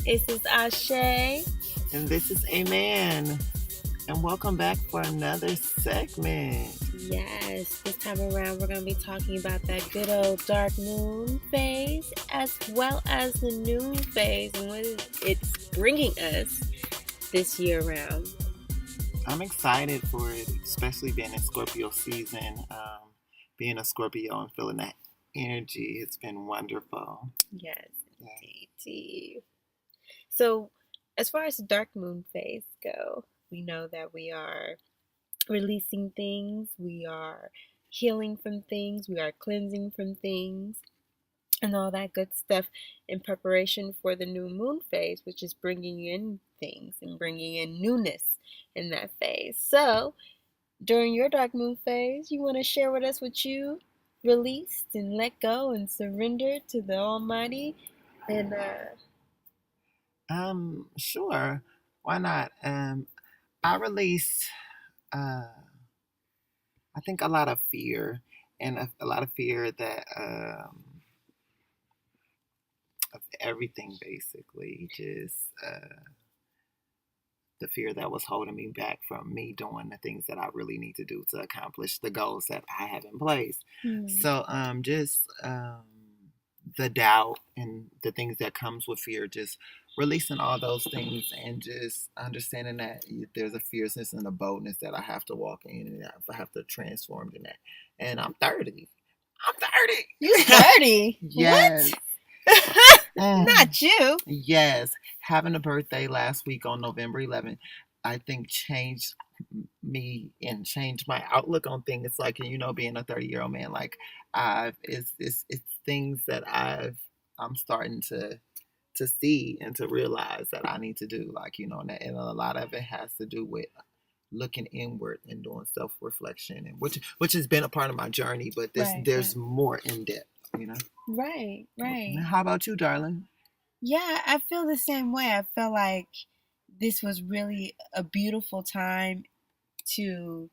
This is Ashe. And this is Amen. And welcome back for another segment. Yes, this time around we're going to be talking about that good old dark moon phase as well as the new phase and what it's bringing us this year round. I'm excited for it, especially being in Scorpio season. Being a Scorpio and feeling that energy, it's been wonderful. Yes, Yeah. indeed. So, as far as the dark moon phase go, we know that we are releasing things, we are healing from things, we are cleansing from things, and all that good stuff in preparation for the new moon phase, which is bringing in things and bringing in newness in that phase. So, during your dark moon phase, you want to share with us what you released and let go and surrender to the Almighty and Sure. Why not? I released, I think, a lot of fear, and a lot of fear that of everything, basically, just the fear that was holding me back from me doing the things that I really need to do to accomplish the goals that I have in place. So just the doubt and the things that comes with fear, just releasing all those things and just understanding that there's a fierceness and a boldness that I have to walk in and I have to transform in that. And I'm 30. I'm 30. You 30? Yes. What? Not you. Yes. Having a birthday last week on November 11th, I think changed me and changed my outlook on things. It's like, being a 30-year-old man, like it's things that I'm starting to see and to realize that I need to do, like, and a lot of it has to do with looking inward and doing self-reflection, and which has been a part of my journey, but there's more in depth, you know. Right. How about you, darling? Yeah, I feel the same way. I feel like this was really a beautiful time to,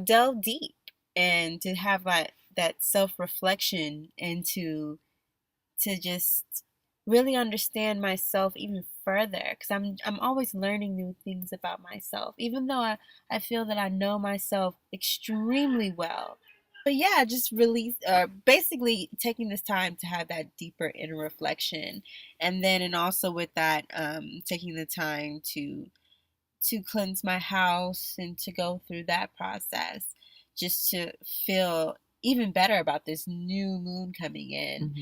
delve deep and to have that self-reflection and to just really understand myself even further because I'm always learning new things about myself even though I feel that I know myself extremely well. But yeah, just really basically taking this time to have that deeper inner reflection, and also with that taking the time to cleanse my house and to go through that process just to feel even better about this new moon coming in,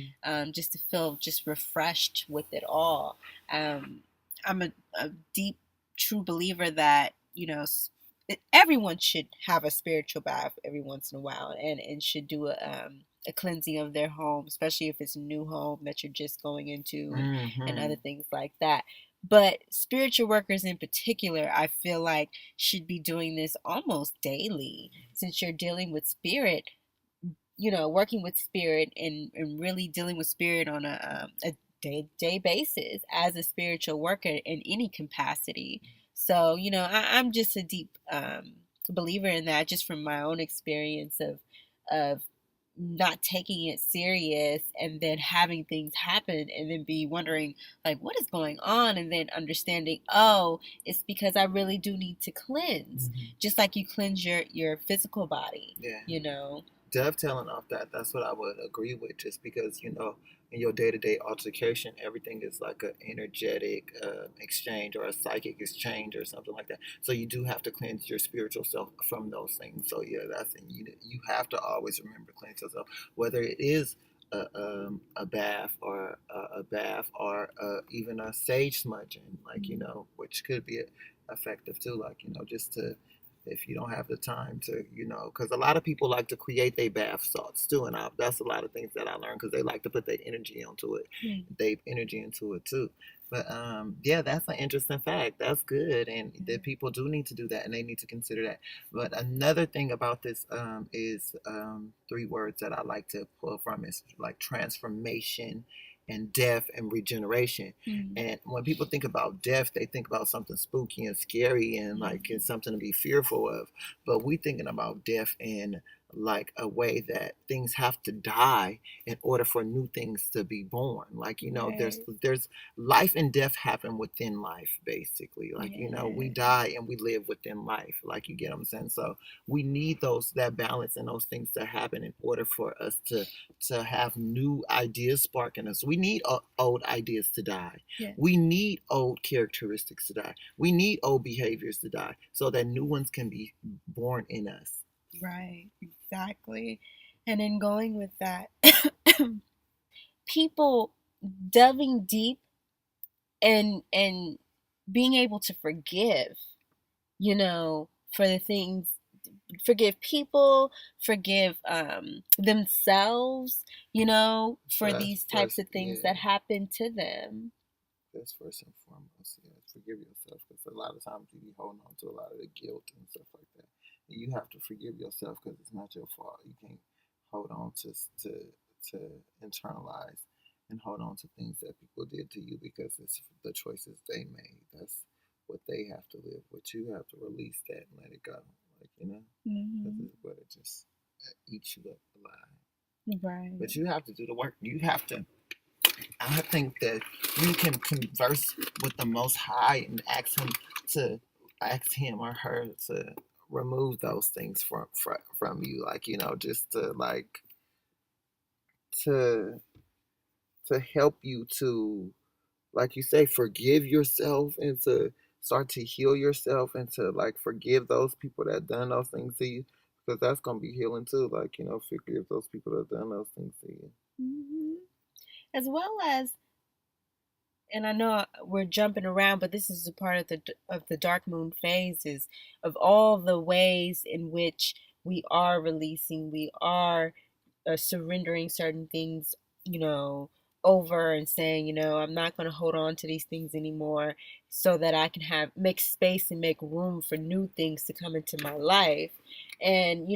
just to feel just refreshed with it all. I'm a deep, true believer that, everyone should have a spiritual bath every once in a while and should do a cleansing of their home, especially if it's a new home that you're just going into and other things like that. But spiritual workers in particular, I feel like should be doing this almost daily since you're dealing with spirit, working with spirit and really dealing with spirit on a day-to-day basis as a spiritual worker in any capacity. So, I'm just a deep believer in that just from my own experience of not taking it serious and then having things happen and then be wondering like what is going on and then understanding, oh, it's because I really do need to cleanse, just like you cleanse your physical body. Yeah. Dovetailing off that, that's what I would agree with, just because, in your day-to-day altercation, everything is like an energetic exchange or a psychic exchange or something like that. So you do have to cleanse your spiritual self from those things. So yeah, you have to always remember to cleanse yourself, whether it is a bath or even a sage smudging, like, which could be effective too, like, just to, if you don't have the time to, because a lot of people like to create their bath salts too, and that's a lot of things that I learned because they like to put their energy onto it, their energy into it too. But yeah, that's an interesting fact. That's good, and that people do need to do that, and they need to consider that. But another thing about this is three words that I like to pull from is like transformation and death and regeneration. And when people think about death, they think about something spooky and scary and like it's something to be fearful of. But we thinking about death in like a way that things have to die in order for new things to be born. Like, Right. there's life and death happen within life, basically. Like, we Yeah. die and we live within life. Like, you get what I'm saying? So we need that balance and those things to happen in order for us to have new ideas sparking us. We need old ideas to die. Yeah. We need old characteristics to die. We need old behaviors to die so that new ones can be born in us. Right. Exactly. And in going with that, people delving deep and being able to forgive, for the things, forgive people, forgive themselves, for That's these types first, of things yeah. that happen to them. That's first and foremost. Yeah, forgive yourself because a lot of times you be holding on to a lot of the guilt and stuff like that. And you have to forgive yourself because it's not your fault. You can't hold on to internalize and hold on to things that people did to you because it's the choices they made. That's what they have to live with. You have to release that and let it go. Like, this Hmm. is what it just eats you up alive. Right. But you have to do the work. You have to. I think that you can converse with the Most High and to ask him or her to remove those things from you, like, just to like to help you to, like you say, forgive yourself and to start to heal yourself and to like forgive those people that done those things to you because that's gonna be healing too. Like, forgive those people that done those things to you. Hmm. As well as, and I know we're jumping around, but this is a part of the dark moon phases, of all the ways in which we are releasing, we are surrendering certain things, you know, over and saying, I'm not going to hold on to these things anymore, so that I can make space and make room for new things to come into my life. And,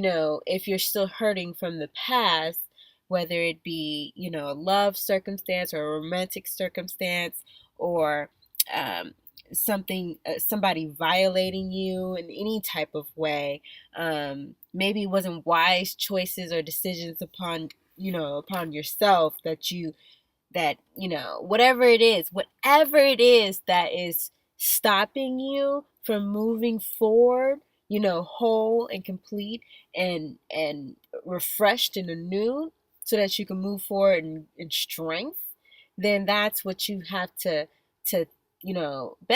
if you're still hurting from the past, whether it be, a love circumstance or a romantic circumstance, or um, somebody violating you in any type of way, maybe it wasn't wise choices or decisions upon yourself, whatever it is that is stopping you from moving forward, whole and complete, and refreshed and anew, so that you can move forward in strength. Then that's what you have to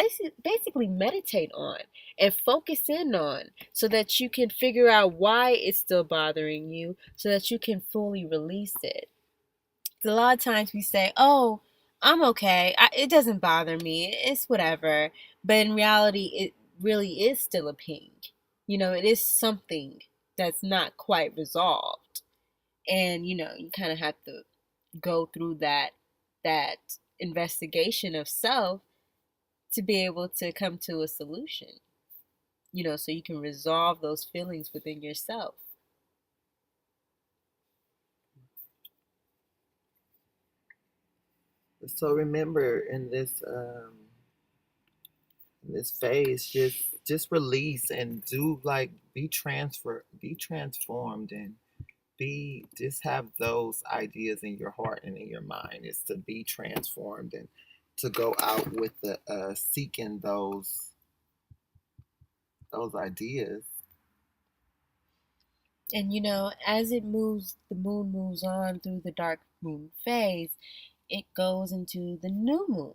basically meditate on and focus in on, so that you can figure out why it's still bothering you, so that you can fully release it. A lot of times we say, "Oh, I'm okay. It doesn't bother me. It's whatever." But in reality, it really is still a ping. It is something that's not quite resolved. And you kind of have to go through that investigation of self to be able to come to a solution. So you can resolve those feelings within yourself. So remember, in this phase, just release and do, like, be transformed, and be just have those ideas in your heart and in your mind, is to be transformed and to go out with the seeking those ideas. And as the moon moves on through the dark moon phase, it goes into the new moon,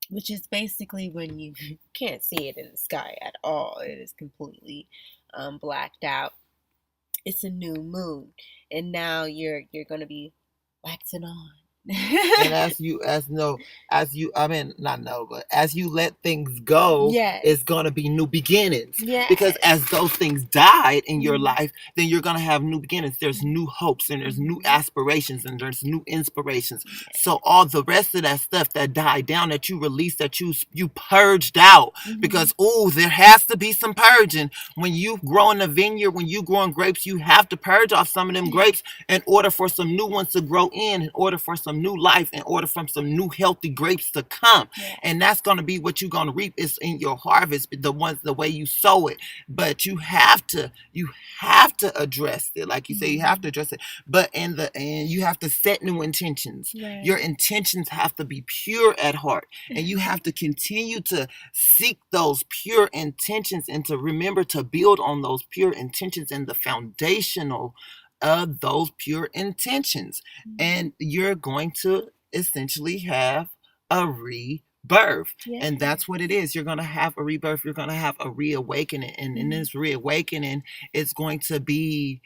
which is basically when you can't see it in the sky at all. It is completely blacked out. It's a new moon, and now you're gonna be waxing on. And as you, I mean, not know, but as you let things go, Yes. it's gonna be new beginnings. Because Yes. as those things died in your Mhm. life, then you're gonna have new beginnings. There's new hopes and there's new Mhm. aspirations and there's new inspirations. Yeah. So all the rest of that stuff that died down, that you released, that you purged out, Mhm. because there has to be some purging. When you grow in a vineyard, when you growing grapes, you have to purge off some of them grapes in order for some new ones to grow in order for some some new life, in order for some new healthy grapes to come. Yeah. And that's going to be what you're going to reap. It's in your harvest, the way you sow it. But you have to address it. Like you say, you have to address it. But in the end, you have to set new intentions. Right. Your intentions have to be pure at heart. And you have to continue to seek those pure intentions, and to remember to build on those pure intentions and the foundational of those pure intentions. And you're going to essentially have a rebirth. Yeah. And that's what it is. You're going to have a rebirth. You're going to have a reawakening. And in this reawakening, it's going to be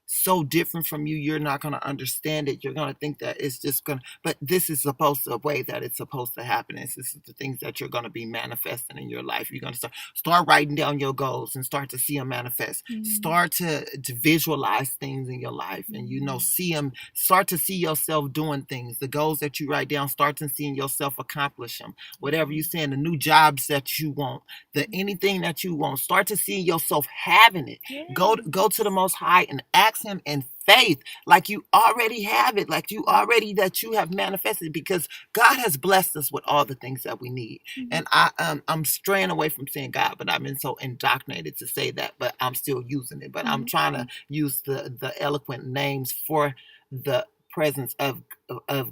so different from you. You're not going to understand it. You're going to think that it's just going to, but this is supposed to, the way that it's supposed to happen. This is the things that you're going to be manifesting in your life. You're going to start writing down your goals and start to see them manifest. Start to visualize things in your life, and see them. Start to see yourself doing things. The goals that you write down, start to seeing yourself accomplish them. Whatever you're saying, the new jobs that you want, anything that you want, start to see yourself having it. Go to the Most High and ask Him in faith, like you already have it, like you have manifested, because God has blessed us with all the things that we need. And I'm straying away from saying God, but I've been so indoctrinated to say that, but I'm still using it. But I'm trying to use the eloquent names for the presence of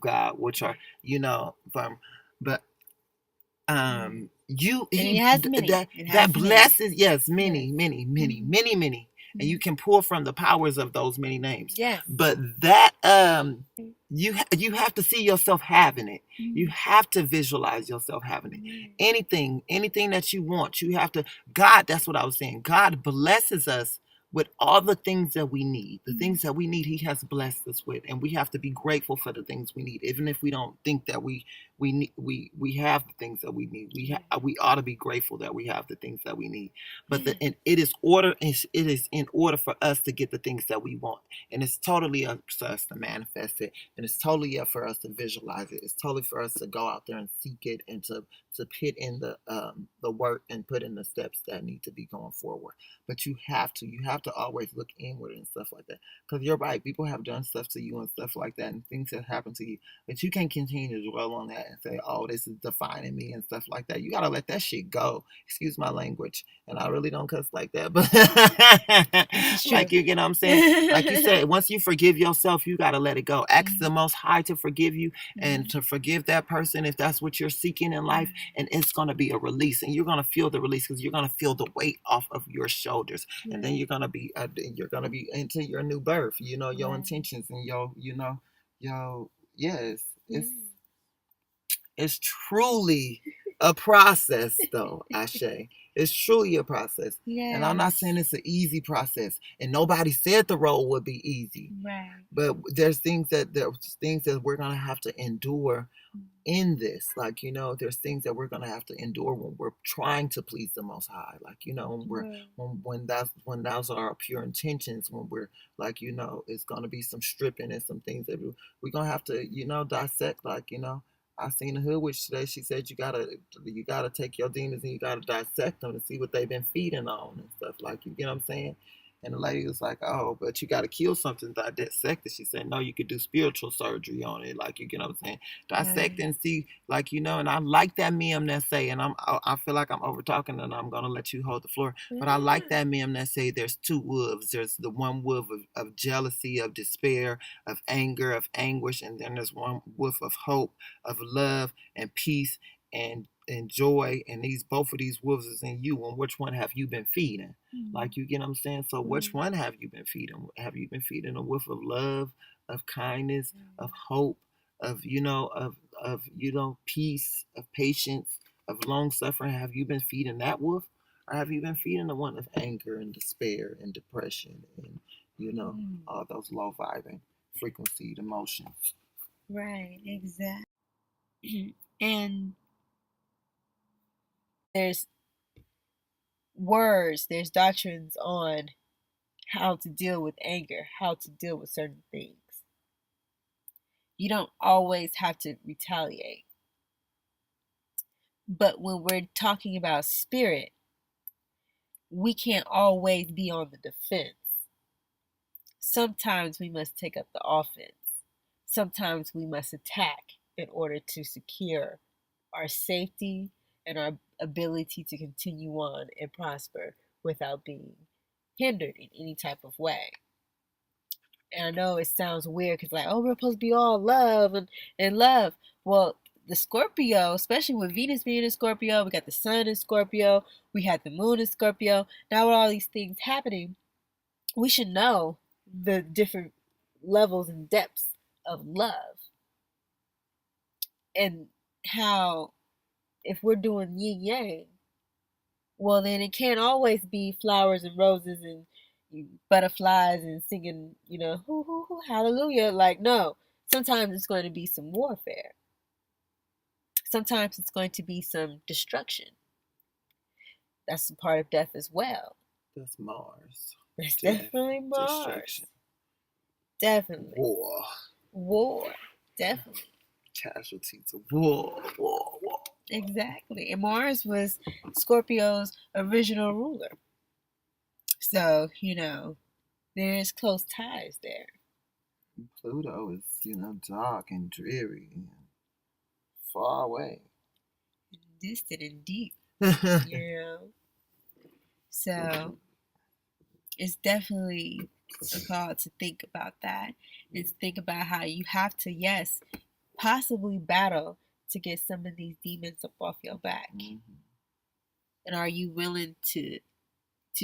God, which are from, but you and it has many. That blesses, yes, many. And you can pull from the powers of those many names. Yes. But that you have to see yourself having it. You have to visualize yourself having it. Anything that you want, you have to. God, that's what I was saying. God blesses us with all the things that we need. The things that we need, He has blessed us with, and we have to be grateful for the things we need, even if we don't think that we have the things that we need. We ought to be grateful that we have the things that we need. But it is in order for us to get the things that we want, and it's totally up to us to manifest it, and it's totally up for us to visualize it. It's totally for us to go out there and seek it, and to put in the work and put in the steps that need to be going forward. But you have to always look inward and stuff like that, because you're right. People have done stuff to you and stuff like that, and things have happened to you, but you can't continue to dwell on that and say, "Oh, this is defining me" and stuff like that. You gotta let that shit go. Excuse my language, and I really don't cuss like that, but like, you get what I'm saying. Like you said, once you forgive yourself, you gotta let it go. Ask the Most High to forgive you, and to forgive that person if that's what you're seeking in life, and it's gonna be a release, and you're gonna feel the release, because you're gonna feel the weight off of your shoulders, and then you're gonna be into your new birth. Your intentions and yes, it's truly a process, though, Ashe. It's truly a process. Yes. And I'm not saying it's an easy process. And nobody said the road would be easy. Right. But there's things that we're gonna have to endure in this. Like, there's things that we're gonna have to endure when we're trying to please the Most High. Like, when those are our pure intentions, when we're like, it's gonna be some stripping and some things that we're gonna have to, dissect. Like, I seen a hood witch today. She said you gotta take your demons and you gotta dissect them to see what they've been feeding on and stuff. Like, you get what I'm saying? And the lady was like, "Oh, but you gotta kill something to dissect it." She said, "No, you could do spiritual surgery on it. Like, you get what I'm saying? Dissect and see, like, And I like that meme that say, and I feel like I'm over talking, and I'm gonna let you hold the floor. But I like that meme that say there's two wolves. There's the one wolf of jealousy, of despair, of anger, of anguish, and then there's one wolf of hope, of love and peace and joy, and both of these wolves is in you. And which one have you been feeding? Like, you get what I'm saying? So which one have you been feeding? Have you been feeding a wolf of love, of kindness, of hope, of peace, of patience, of long suffering? Have you been feeding that wolf, or have you been feeding the one of anger and despair and depression and all those low vibing frequency emotions? Right, exactly. And there's there's doctrines on how to deal with anger, how to deal with certain things. You don't always have to retaliate. But when we're talking about spirit, we can't always be on the defense. Sometimes we must take up the offense. sometimes we must attack in order to secure our safety and our ability to continue on and prosper without being hindered in any type of way. And I know it sounds weird because, like, oh, we're supposed to be all love and love. Well, the Scorpio, especially with Venus being in Scorpio, we got the sun in Scorpio, we had the moon in Scorpio. Now, with all these things happening, we should know the different levels and depths of love and how, if we're doing yin yang, well, then it can't always be flowers and roses and butterflies and singing, hoo, hoo, hoo, hallelujah. Like, no, sometimes it's going to be some warfare. Sometimes it's going to be some destruction. That's a part of death as well. That's Mars. That's definitely Mars. Destruction. Definitely. War. Definitely. Casualties of war. Exactly. And Mars was Scorpio's original ruler. So, there's close ties there. Pluto is, dark and dreary and far away. Distant and deep. So it's definitely a call to think about that and to think about how you have to, yes, possibly battle to get some of these demons up off your back. Mm-hmm. And are you willing to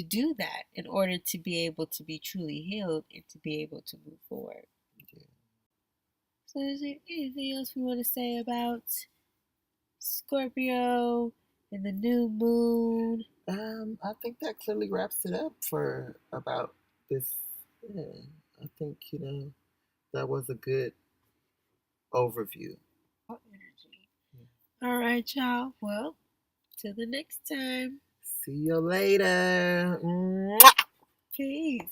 do that in order to be able to be truly healed and to be able to move forward? Yeah. So is there anything else we want to say about Scorpio and the new moon? I think that clearly wraps it up for about this. Yeah, I think, that was a good overview. Energy. All right, y'all. Well, till the next time. See you later. Peace.